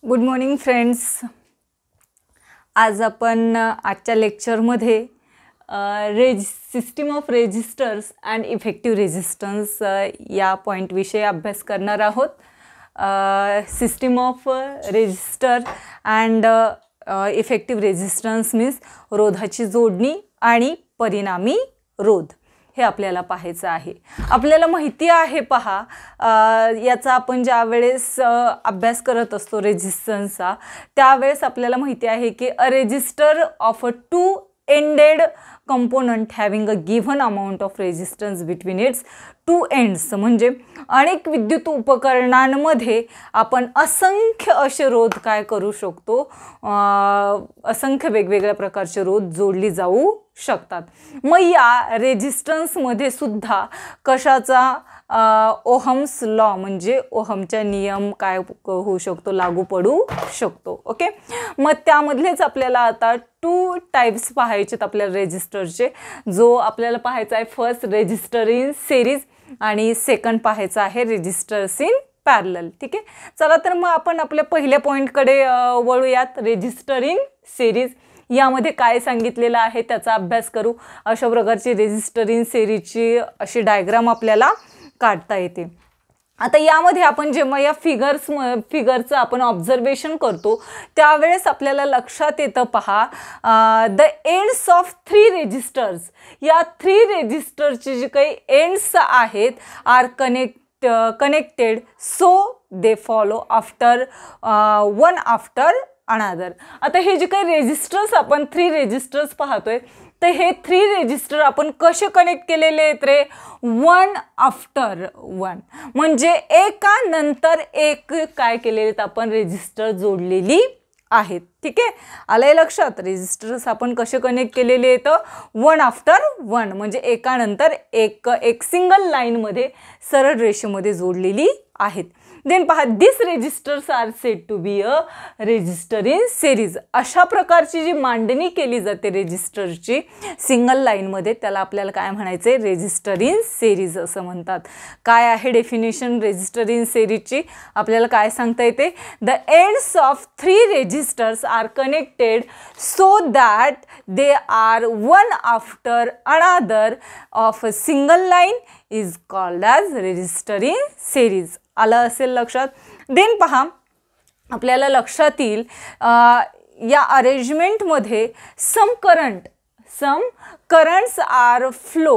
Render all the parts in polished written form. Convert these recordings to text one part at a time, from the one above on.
Good morning friends. आज आपण आजच्या लेक्चरमध्ये system of resistors and effective resistance या पॉईंटविषयी अभ्यास करणार आहोत. System of resistor and effective resistance means रोधाची जोडणी आणि परिणामी रोध हे आपल्याला पाहायचं आहे. आपल्याला माहिती आहे पहा, याचा आपण ज्या वेळेस अभ्यास करत असतो रेजिस्टन्सचा, त्यावेळेस आपल्याला माहिती आहे की a resistor of a two ended component having a given amount of resistance between its two ends, म्हणजे अनेक विद्युत उपकरणांमध्ये आपण असंख्य असे रोध काय करू शकतो, असंख्य वेगवेगळ्या प्रकारचे रोध जोडली जाऊ शकतात. मग या रेजिस्टन्समध्ये सुद्धा कशाचा ओहम्स लॉ म्हणजे ओहमचा नियम काय होऊ शकतो, लागू पडू शकतो. ओके, मग त्यामधलेच आपल्याला आता टू टाइप्स पाहायचे आपल्याला रेजिस्टरचे. जो आपल्याला पाहायचा आहे फर्स्ट रेजिस्टर इन सिरीज आणि सेकंड पाहायचा आहे रेजिस्टर्स इन पॅरलल. ठीक आहे, चला तर मग आपण आपल्या पहिल्या पॉईंटकडे वळूयात. रेजिस्टर इन सिरीज यामध्ये काय सांगितलेलं आहे त्याचा अभ्यास करू. अशा प्रकारची रेजिस्टर इन सिरीजची अशी डायग्राम आपल्याला काढता येते. आता यामध्ये आपण जेव्हा या फिगरचं आपण ऑब्झर्वेशन करतो त्यावेळेस आपल्याला लक्षात येतं पहा, the ends of three resistors, या थ्री रेजिस्टरचे जे काही एंड्स आहेत are connected so they follow after one after another. आता हे जे काही रेजिस्टर्स आपण थ्री रेजिस्टर्स पाहतोय, तर हे थ्री रेजिस्टर आपण कसे कनेक्ट केलेले आहेत रे, वन आफ्टर वन, म्हणजे एकानंतर एक काय केलेले आहेत आपण रेजिस्टर जोडलेली आहेत. ठीक आहे, आलंय लक्षात. रेजिस्टर्स आपण कसे कनेक्ट केलेले आहेत, वन आफ्टर वन, म्हणजे एकानंतर एक सिंगल लाईनमध्ये सरळ रेषेमध्ये जोडलेली आहेत. देन पहा, this resistors are said to be a resistor in series. अशा प्रकारची जी मांडणी केली जाते रेजिस्टरची सिंगल लाईनमध्ये, त्याला आपल्याला काय म्हणायचं आहे, रेजिस्टर इन सिरीज असं म्हणतात. काय आहे डेफिनेशन रेजिस्टर इन सिरीजची, आपल्याला काय सांगता येते, the ends of three resistors are connected so that they are one after another of a single line is called as resistor in series. आलं असेल लक्षात. देन पहा, आपल्याला लक्षात येईल या अरेंजमेंटमध्ये some currents are flow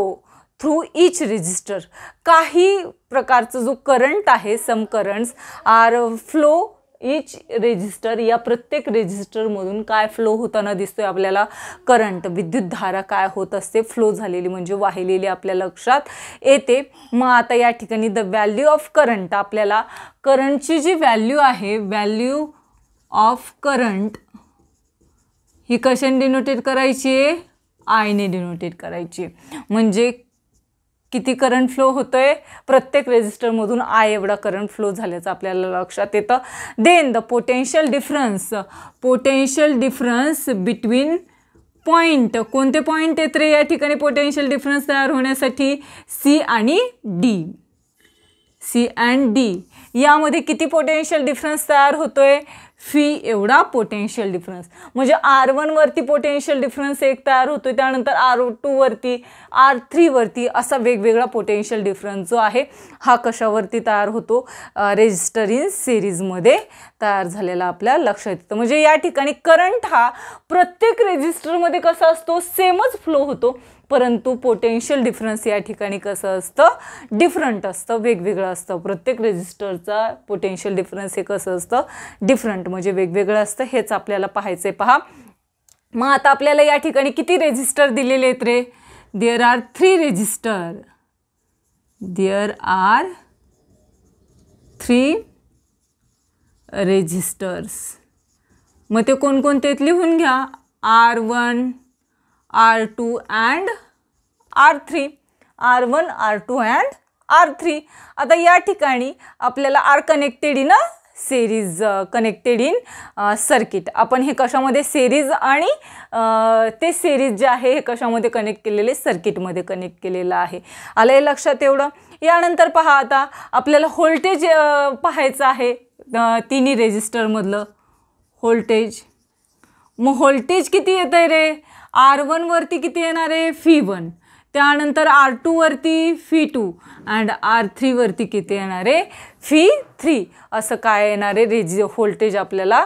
through each resistor. काही प्रकारचा जो करंट आहे, some currents are flow each resistor, या प्रत्येक रेजिस्टरमधून काय फ्लो होताना दिसतोय आपल्याला, करंट, विद्युतधारा काय होत असते, फ्लो झालेली म्हणजे वाहिलेली आपल्या लक्षात येते. मग आता या ठिकाणी द व्हॅल्यू ऑफ करंट, आपल्याला करंटची जी व्हॅल्यू आहे, व्हॅल्यू ऑफ करंट ही कशाने डिनोटेट करायची आहे, आयने डिनोटेट करायची. म्हणजे किती करंट फ्लो होतोय, प्रत्येक रेजिस्टरमधून आय एवढा करंट फ्लो झाल्याचं आपल्याला लक्षात येतं. Then the potential difference between point, कोणते पॉईंट आहेत रे या ठिकाणी पोटेन्शियल डिफरन्स तयार होण्यासाठी, सी अँड डी, यामध्ये किती पोटेन्शियल डिफरन्स तयार होतोय, फी एवढा पोटेन्शियल डिफरन्स. म्हणजे R1 वरती पोटेन्शियल डिफरन्स एक तयार होतोय, त्यानंतर R2 वरती, R3 वरती, असा वेगवेगळा पोटेन्शियल डिफरन्स जो आहे हा कशावरती तयार होतो, रेजिस्टर इन सिरीजमध्ये तयार झालेला आपल्याला लक्षात येतं. म्हणजे या ठिकाणी करंट हा प्रत्येक रेजिस्टरमध्ये कसा असतो, सेमच फ्लो होतो, परंतु पोटेन्शियल डिफरन्स या ठिकाणी कसं असतं, डिफरंट असतं, वेगवेगळं असतं. प्रत्येक रेजिस्टरचा पोटेन्शियल डिफरन्स हे कसं असतं, डिफरंट म्हणजे वेगवेगळं असतं. हेच आपल्याला पाहायचं आहे पहा. मग आता आपल्याला या ठिकाणी किती रेजिस्टर दिलेले आहेत रे, देअर आर थ्री रेजिस्टर्स. मग ते कोणकोणते आहेत लिहून घ्या, R1, R2 and R3, R1, R2 and R3. आता या ठिकाणी आपल्याला R connected in series, connected in circuit. आपण हे कशामध्ये सिरीज आणि ते सिरीज जे आहे हे कशामध्ये कनेक्ट केलेले, सर्किटमध्ये कनेक्ट केलेलं आहे. आलं लक्षात एवढं. यानंतर पहा, आता आपल्याला व्होल्टेज पाहायचं आहे तिन्ही रेजिस्टरमधलं. व्होल्टेज. मग व्होल्टेज किती येतं आहे रे? R1 वरती किती येणार आहे? Phi1. त्यानंतर R2 वरती Phi2 अँड R3 वरती किती येणार आहे? Phi3. असं काय येणार आहे? व्होल्टेज आपल्याला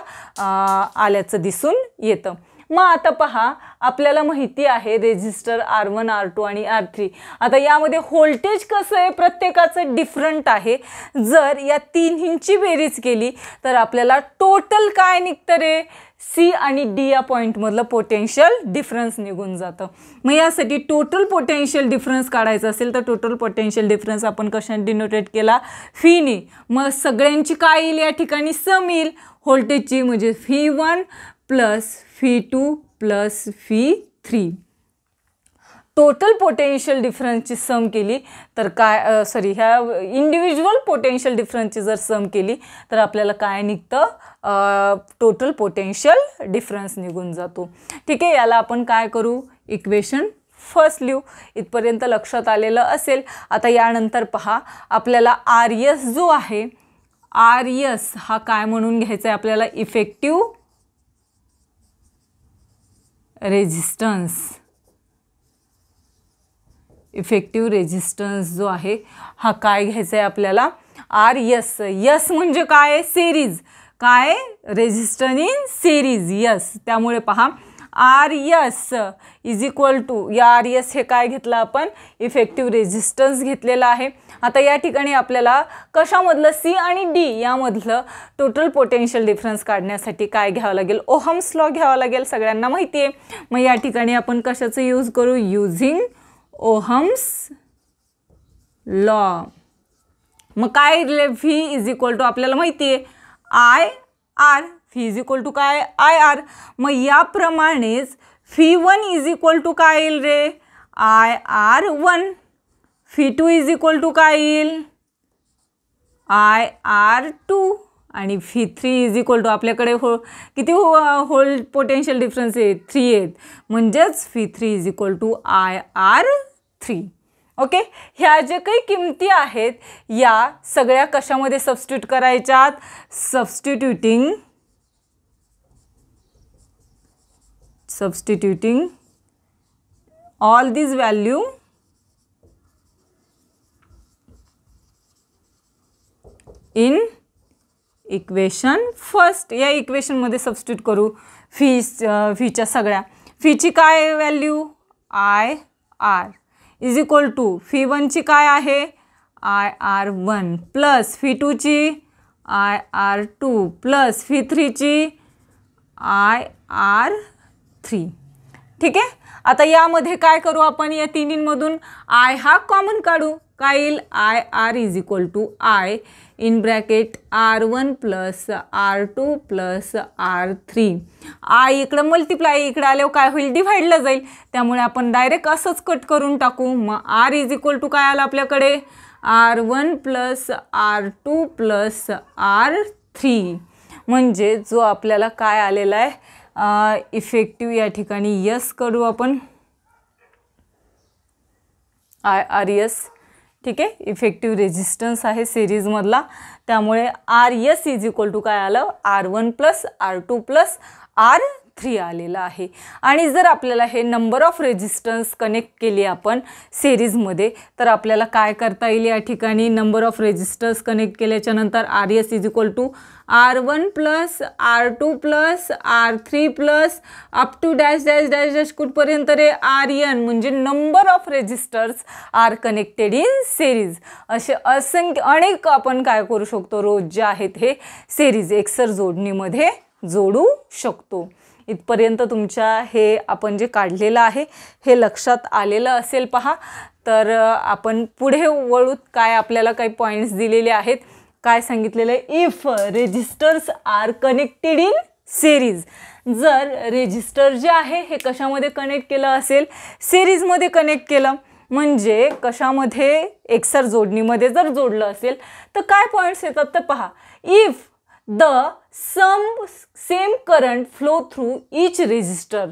आल्याचं दिसून येतं. मग आता पहा, आपल्याला माहिती आहे रेजिस्टर R1, R2 आणि R3. आता यामध्ये व्होल्टेज कसं आहे? प्रत्येकाचं डिफरंट आहे. जर या तिन्हींची बेरीज केली तर आपल्याला टोटल काय निघतं रे? C आणि D या पॉईंटमधलं पोटेन्शियल डिफरन्स निघून जातं. मग यासाठी टोटल पोटेन्शियल डिफरन्स काढायचं असेल तर टोटल पोटेन्शियल डिफरन्स आपण कशाने डिनोटेट केला? फीने. मग सगळ्यांची काय येईल या ठिकाणी? सम येईल व्होल्टेजची, म्हणजे Phi1 plus Phi2 plus Phi3. Total potential डिफरन्सची सम केली तर काय ह्या इंडिव्हिज्युअल पोटेन्शियल डिफरन्सची जर सम केली तर आपल्याला काय निघतं? टोटल पोटेन्शियल डिफरन्स निघून जातो. ठीक आहे, याला आपण काय करू? इक्वेशन फर्स्ट लिहू. इथपर्यंत लक्षात आलेलं असेल. आता यानंतर पहा, आपल्याला RS जो आहे, RS हा काय म्हणून घ्यायचा आहे आपल्याला? Effective resistance. इफेक्टिव्ह रेजिस्टन्स जो आहे हा काय घ्यायचा आहे आपल्याला? RS. यस म्हणजे काय? सिरीज. काय? Resistance in series. यस. त्यामुळे पहा, RS इज इक्वल टू, या RS हे काय घेतलं आपण? इफेक्टिव्ह रेजिस्टन्स घेतलेला आहे. आता या ठिकाणी आपल्याला कशामधलं? C आणि D यामधलं टोटल पोटेन्शियल डिफरन्स काढण्यासाठी काय घ्यावं लागेल? ओहम्स लॉ घ्यावा लागेल. सगळ्यांना माहिती आहे. मग या ठिकाणी आपण कशाचं यूज करू? Using Ohm's law. मग काय? V इज इक्वल टू आपल्याला माहिती आहे IR. V is equal to काय? IR. मग याप्रमाणेच Phi1 इज इक्वल टू काय येईल रे? IR1. Phi2 is equal to काय येईल? IR2. आणि Phi3 इज इक्वल टू आपल्याकडे किती पोटेन्शियल डिफरन्स आहे? 3 आहेत. म्हणजेच Phi3 is equal to IR3. Okay, ह्या जे काही किमती आहेत या सगळ्या कशामध्ये सबस्टिट्यूट करायच्यात? Substituting all this value in equation first. या इक्वेशनमध्ये सबस्टिट्यूट करू. फीच्या सगळ्या. फीची काय value? IR is equal to Phi1ची काय आहे? IR1 plus Phi2ची IR2 plus Phi3ची IR3. ठीक आहे. आता यामध्ये काय करू आपण? या तिन्हींमधून I हा कॉमन काढू. काय येईल? IR is equal to I in bracket R1 plus R2 plus R3. I इकडं मल्टिप्लाय, इकडं आल्यावर काय होईल? डिव्हाइडला जाईल. त्यामुळे आपण डायरेक्ट असंच कट करून टाकू. मग R इज इक्वल टू काय आलं आपल्याकडे? R1 plus R2 plus R3. म्हणजे जो आपल्याला काय आलेला आहे? इफेक्टिव्ह या ठिकाणी यस करू आपण. RS. ठीक आहे, इफेक्टिव्ह रेजिस्टन्स आहे सिरीजमधला. त्यामुळे RS इज इक्वल टू काय आलं? R1 plus R2 plus R3 आलेलं आहे. आणि जर आपल्याला हे नंबर ऑफ रेजिस्टन्स कनेक्ट केली आपण सिरीजमध्ये तर आपल्याला काय करता येईल? या ठिकाणी नंबर ऑफ रेजिस्टन्स कनेक्ट केल्याच्या नंतर RS is equal to R1 plus R2 plus R3 plus up to dash dash dash dash कुठपर्यंत रे? RN. म्हणजे number of resistors are connected in series. असे असंख्य अनेक आपण काय करू शकतो? रोज जे आहेत हे सिरीज एकसर जोडणीमध्ये जोडू शकतो. इथपर्यंत तुमच्या हे आपण जे काढलेलं आहे हे लक्षात आलेलं असेल पहा. तर आपण पुढे वळूत. काय आपल्याला काही पॉईंट्स दिलेले आहेत. काय सांगितलेलं आहे? If resistors are connected in series. जर रेजिस्टर जे आहे हे कशामध्ये कनेक्ट केलं असेल? सिरीजमध्ये कनेक्ट केलं. म्हणजे कशामध्ये? एकसर जोडणीमध्ये जर जोडलं असेल तर काय पॉईंट्स येतात तर पहा. If the same current flow through each resistor.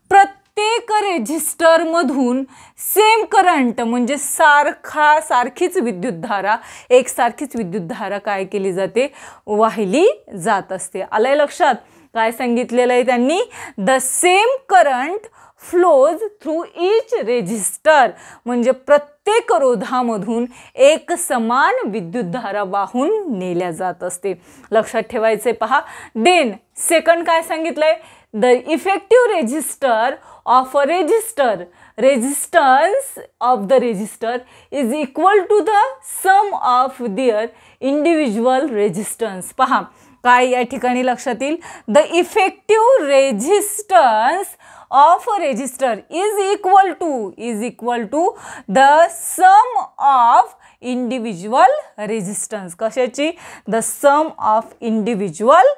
प्रत्येक रेजिस्टरमधून सेम करंट म्हणजे सारखीच विद्युतधारा, एकसारखीच विद्युतधारा काय केली जाते? वाहिली जात असते. आलंय लक्षात? काय सांगितलेलं आहे त्यांनी, the same current flows through each resistor, म्हणजे प्रत्येक रोधामधून एक समान विद्युतधारा वाहून नेल्या जात असते. लक्षात ठेवायचे पहा. देन सेकंड काय सांगितलंय, the effective resistor of a resistor, resistance of the resistor is equal to the sum of their individual resistance. पहा काय या ठिकाणी लक्षात येईल, the effective resistance of a resistor is equal to the sum of individual resistance. कशाची, the sum of individual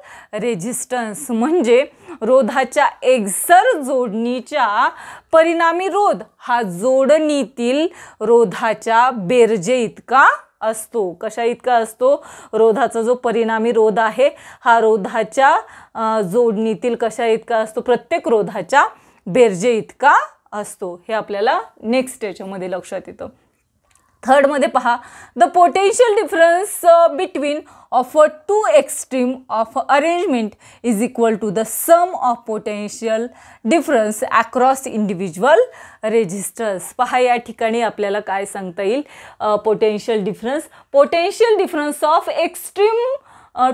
resistance, म्हणजे रोधाच्या एकसर जोडणीच्या परिणामी रोध हा जोडणीतील रोधाच्या बेरजे इतका असतो. कशा इतका असतो, रोधाचा जो परिणामी रोध आहे हा रोधाच्या जोडणीतील कशा इतका असतो, प्रत्येक रोधाच्या बेरजे इतका असतो. हे आपल्याला नेक्स्ट याच्यामध्ये लक्षात येतं. थर्ड मध्ये पहा, the potential difference between of a two extreme of arrangement is equal to the sum of potential difference across individual resistors. पहा या ठिकाणी आपल्याला काय सांगता येईल, potential difference of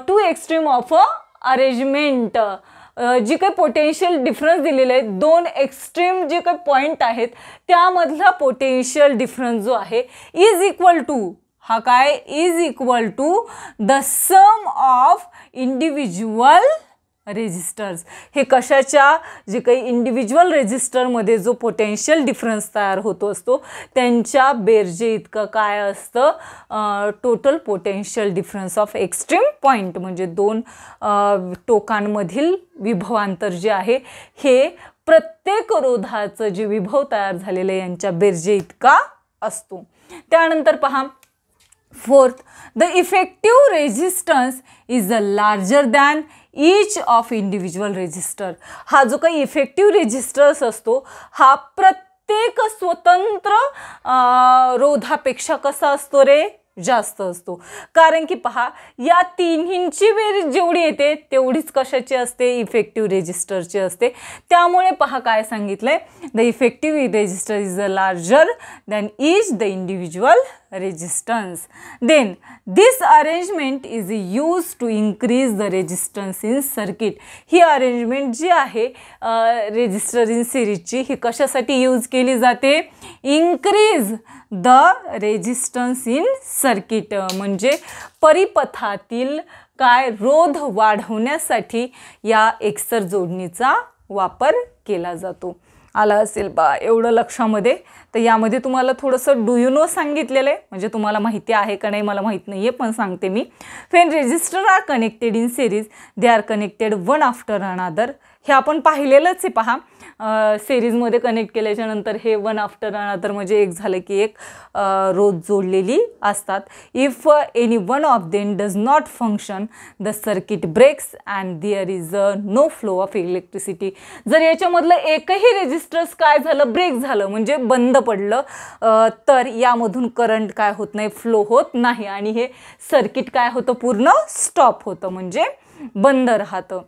two extreme of a arrangement, जी काही पोटेन्शियल डिफरन्स दिलेले आहेत, दोन एक्स्ट्रीम जे काही पॉईंट आहेत त्यामधला पोटेन्शियल डिफरन्स जो आहे इज इक्वल टू, हा काय, is equal to the sum of individual resistors. हे कशाच्या, जे काही इंडिव्हिज्युअल रेजिस्टरमध्ये जो पोटेन्शियल डिफरन्स तयार होतो असतो त्यांच्या बेरजे इतकं काय असतं, total potential difference of extreme point, म्हणजे दोन टोकांमधील विभवांतर जे आहे हे प्रत्येक रोधाचं जे विभव तयार झालेलं आहे यांच्या बेरजे इतका असतो. त्यानंतर पहा fourth, the effective resistance is the larger than each of individual resistor. हा जो काही इफेक्टिव्ह रेजिस्टर्स असतो हा प्रत्येक स्वतंत्र रोधापेक्षा कसा असतो रे, जास्त असतो. कारण की पहा या तिन्हींची बेरीज जेवढी येते तेवढीच कशाची असते, इफेक्टिव्ह रेजिस्टरची असते. त्यामुळे पहा काय सांगितलंय, the effective resistor is the larger than each the individual resistance. Then this arrangement is use to increase the resistance in circuit. ही अरेंजमेंट जी आहे रेजिस्टर इन सिरीजची ही कशासाठी यूज केली जाते, increase the resistance in circuit, म्हणजे परिपथातील काय रोध वाढवण्यासाठी या एकसर जोडणीचा वापर केला जातो. आला असेल बा एवढं लक्षामध्ये. तर यामध्ये तुम्हाला थोडंसं डू यू नो सांगितलेलं आहे, म्हणजे तुम्हाला माहिती आहे का नाही मला माहीत नाही आहे पण सांगते मी. When resistor are connected in series they are connected one after another. हे आपण पाहिलेलंच आहे पहा, सिरीजमध्ये कनेक्ट केल्याच्या नंतर हे वन आफ्टर अनदर म्हणजे एक झालं की एक रोध जोडलेली असतात. If any one of them does not function the circuit breaks and there is no flow of electricity. जर याच्यामधलं एकही रेजिस्टर्स काय झालं, ब्रेक झालं म्हणजे बंद पडलं, तर यामधून करंट काय होत नाही, फ्लो होत नाही आणि हे सर्किट काय होतं, पूर्ण स्टॉप होतं म्हणजे बंद राहतं,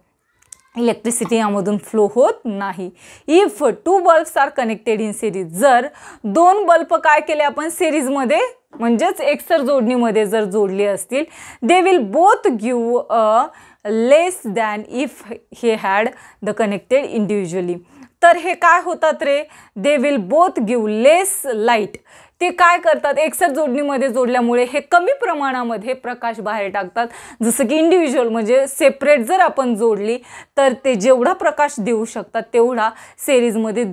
इलेक्ट्रिसिटी यामधून फ्लो होत नाही. If two bulbs are connected in series, जर दोन बल्ब काय केले आपण सिरीजमध्ये म्हणजेच एकसर जोडणीमध्ये जर जोडले असतील, they will both give a less than if he had the connected individually. तर हे काय होतात रे, they will both give less light. ते काय करतात, एकसर जोडणीमध्ये जोडल्यामुळे हे कमी प्रमाणामध्ये प्रकाश बाहेर टाकतात. जसं की इंडिव्हिज्युअल म्हणजे सेपरेट जर आपण जोडली तर ते जेवढा प्रकाश देऊ शकतात तेवढा सिरीजमध्ये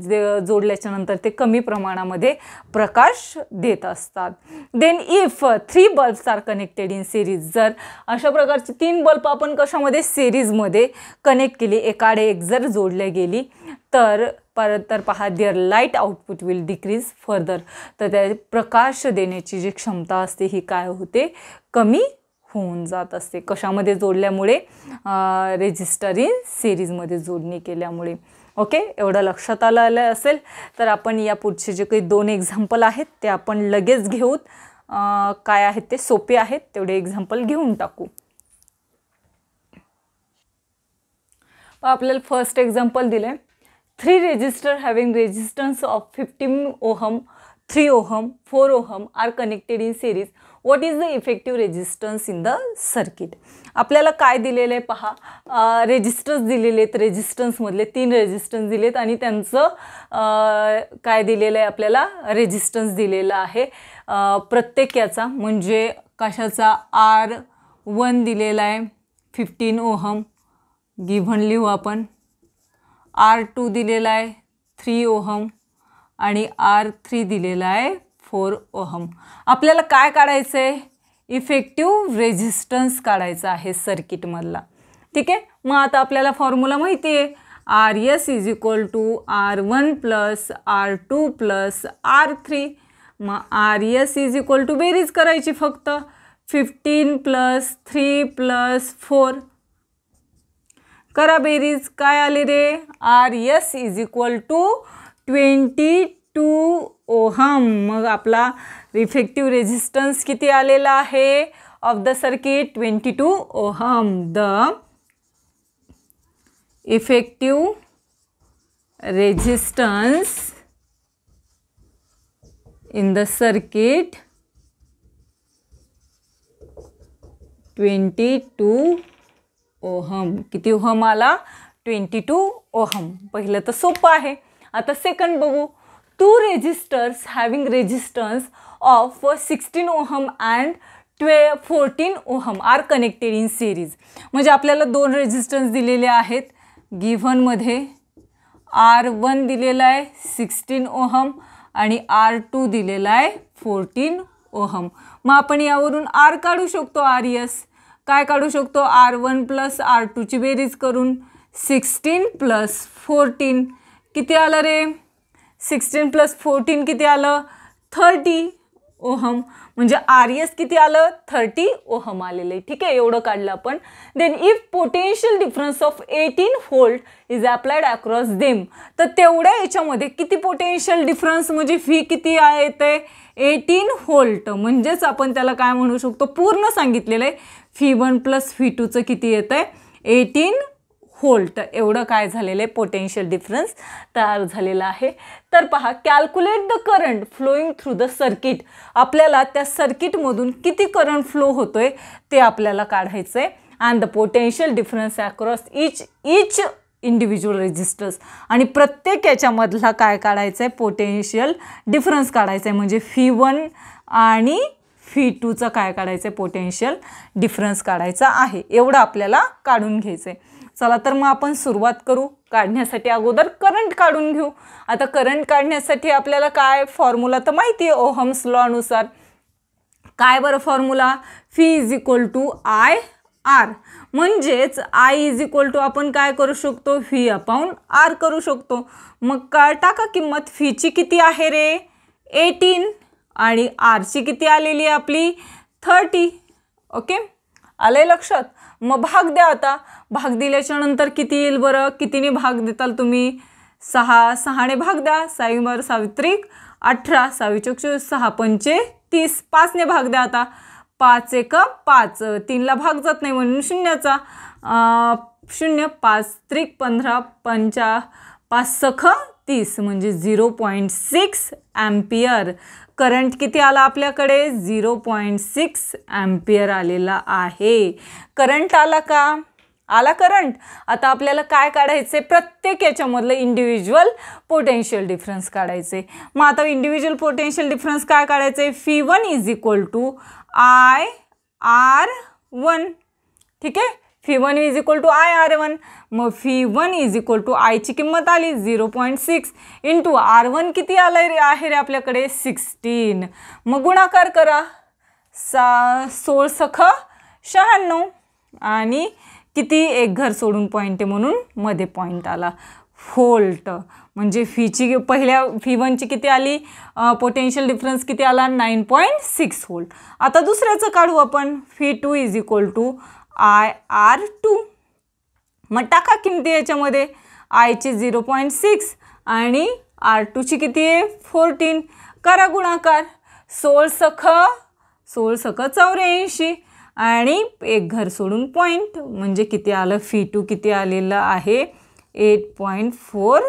जोडल्याच्या नंतर ते कमी प्रमाणामध्ये प्रकाश देत असतात. Then if 3 bulbs are connected in series, जर अशा प्रकारचे 3 बल्ब आपण कशामध्ये सिरीजमध्ये कनेक्ट केली, एकाडे एक जर जोडल्या गेली तर पहा their light output will decrease further. तर त्या प्रकाश देण्याची जी क्षमता असते ही काय होते, कमी होऊन जात असते. कशामध्ये जोडल्यामुळे, रेजिस्टर इन सिरीजमध्ये जोडणी केल्यामुळे. ओके, एवढं लक्षात आलं असेल. तर आपण या पुढचे जे काही 2 एक्झाम्पल आहेत ते आपण लगेच घेऊत. काय आहेत ते सोपे आहेत, तेवढे एक्झाम्पल घेऊन टाकू. आपल्याला फर्स्ट एक्झाम्पल दिलं आहे. 3 resistor having resistance of 15 ohm, 3 ohm, 4 ohm are connected in series. What is the effective resistance in the circuit. आपल्याला काय दिलेलं आहे पहा, रेजिस्टन्स दिलेले आहेत. रेजिस्टन्समधले 3 रेजिस्टन्स दिलेत आणि त्यांचं काय दिलेलं आहे आपल्याला, रेजिस्टन्स दिलेला आहे प्रत्येक याचा. म्हणजे कशाचा, R1 दिलेला आहे 15 ओहम, गिव्हन लिहू आपण. R2 दिलेला आहे 3 ओहम आणि R3 दिलेला आहे 4 ओहम. आपल्याला काय काढायचं आहे, इफेक्टिव्ह रेजिस्टन्स काढायचा आहे सर्किटमधला. ठीक आहे. मग आता आपल्याला फॉर्म्युला माहिती आहे, RS is equal to R1 plus R2 plus R3. मग RS इज इक्वल टू बेरीज करायची फक्त, 15 प्लस 3 प्लस 4. करा बेरीज, काय आले रे, RS is equal to 22 ohm. मग आपला इफेक्टिव्ह रेजिस्टन्स किती आलेला आहे of the circuit, 22 ohm. The effective resistance in the circuit 22 ohm. किती ओहम आला, 22 ओहम. पहिलं तर सोपं आहे. आता सेकंड बघू. 2 resistors having resistance of 16 ohm and 14 ohm are connected in series. म्हणजे आपल्याला 2 रेजिस्टन्स दिलेले आहेत गिव्हनमध्ये. R1 दिलेला आहे 16 ओहम आणि R2 दिलेला आहे 14 ओहम. मग आपण यावरून R काढू शकतो. RS काय काढू शकतो, R1 प्लस R2ची बेरीज करून 16 प्लस 14 किती आलं रे, 16 प्लस 14 किती आलं, 30 ओहम. म्हणजे RS किती आलं, 30 ओहम आलेलं आहे. ठीक आहे, एवढं काढलं आपण. Then if potential difference of 18 volt is applied across them. तर तेवढ्या याच्यामध्ये किती पोटेन्शियल डिफरन्स, म्हणजे व्ही किती येते, 18 व्होल्ट. म्हणजेच आपण त्याला काय म्हणू शकतो, पूर्ण सांगितलेलं आहे. V1 प्लस V2चं किती येतं आहे, 18 व्होल्ट. एवढं काय झालेलं आहे, पोटेन्शियल डिफरन्स तयार झालेला आहे. तर पहा, calculate the current flowing through the circuit. आपल्याला त्या सर्किटमधून किती करंट फ्लो होतोय ते आपल्याला काढायचं आहे. And the potential difference across each individual resistors. आणि प्रत्येक याच्यामधला काय काढायचं आहे, पोटेन्शियल डिफरन्स काढायचं आहे. म्हणजे V1 आणि V2चा काय काढायचं आहे, पोटेन्शियल डिफरन्स काढायचा आहे. एवढं आपल्याला काढून घ्यायचं आहे. चला तर मग आपण सुरुवात करू. काढण्यासाठी अगोदर करंट काढून घेऊ. आता करंट काढण्यासाठी आपल्याला काय फॉर्म्युला तर माहिती आहे, ओहम्स लॉ नुसार. काय बरं formula, V is equal to I R. म्हणजेच I इज इक्वल टू आपण काय करू शकतो, V अपॉन R करू शकतो. मग काय टाका किंमत, Vची किती आहे रे, 18 आणि Rची किती आलेली आहे आपली, 30. ओके, आलंय लक्षात. मग भाग द्या. आता भाग दिल्याच्या नंतर किती येईल बरं, कितीने भाग देताल तुम्ही, 6ने भाग द्या. 6 सावित्रिक 18, 6 6 पंचे 30, 5ने भाग द्या. आता 5 1 5, 3ला भाग जात नाही म्हणून शून्याचा 0, 5 त्रिक 15, 5 6 30 म्हणजे 0.6 ॲम्पियर. करंट किती आला आपल्याकडे, 0.6 ॲम्पियर आलेला आहे. करंट आला का, आला करंट. आता आपल्याला काय काढायचे, प्रत्येक याच्यामधलं इंडिव्हिज्युअल पोटेन्शियल डिफरन्स काढायचे. मग आता इंडिव्हिज्युअल पोटेन्शियल डिफरन्स काय काढायचे, V1 is equal to I R1. ठीक आहे, V1 is equal to I R1. मग V1 इज इक्वल टू आयची किंमत आली 0.6 इंटू R1 किती आलं रे, आहे रे आपल्याकडे 16. मग गुणाकार करा, 16 सख 96 आणि किती, एक घर सोडून पॉईंट आहे म्हणून मध्ये पॉईंट आला, व्होल्ट. म्हणजे व्हीची पहिल्या V1ची किती आली, पोटेन्शियल डिफरन्स किती आला, 9.6 व्होल्ट. आता दुसऱ्याचं काढू आपण, V2 is equal to I R2. मग टाका किमती याच्यामध्ये, आयची 0.6 आणि R2ची किती आहे, 14. करा गुणाकार, 16 सख 84 आणि एक घर सोडून पॉईंट, म्हणजे किती आलं, φ2 किती आलेलं आहे, 8.4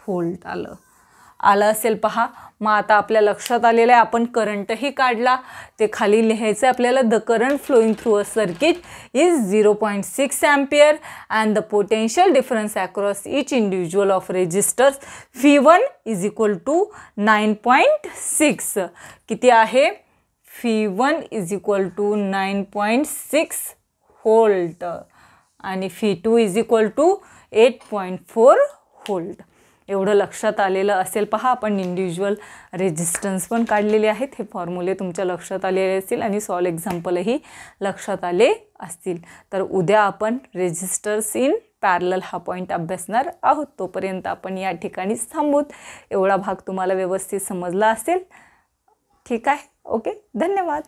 व्होल्ट आलं असेल पहा. मग आता आपल्या लक्षात आलेलं आहे, आपण करंटही काढला. ते खाली लिहायचं आपल्याला, the current flowing through a circuit is 0.6 ampere and the potential difference across each individual of resistors φ1 is equal to 9.6. किती आहे, φ1 इज इक्वल टू 9.6 व्होल्ट आणि φ2 इज इक्वल टू 8.4 व्होल्ट. एवढं लक्षात आलेलं असेल पहा. आपण इंडिव्हिज्युअल रेजिस्टन्स पण काढलेले आहेत. हे फॉर्म्युले तुमच्या लक्षात आलेले असतील आणि सॉल्व एक्झाम्पलही लक्षात आले असतील. तर उद्या आपण रेजिस्टर्स इन पॅरलल हा पॉईंट अभ्यासणार आहोत. तोपर्यंत आपण या ठिकाणीच थांबूत. एवढा भाग तुम्हाला व्यवस्थित समजला असेल. ठीक आहे, ओके, धन्यवाद.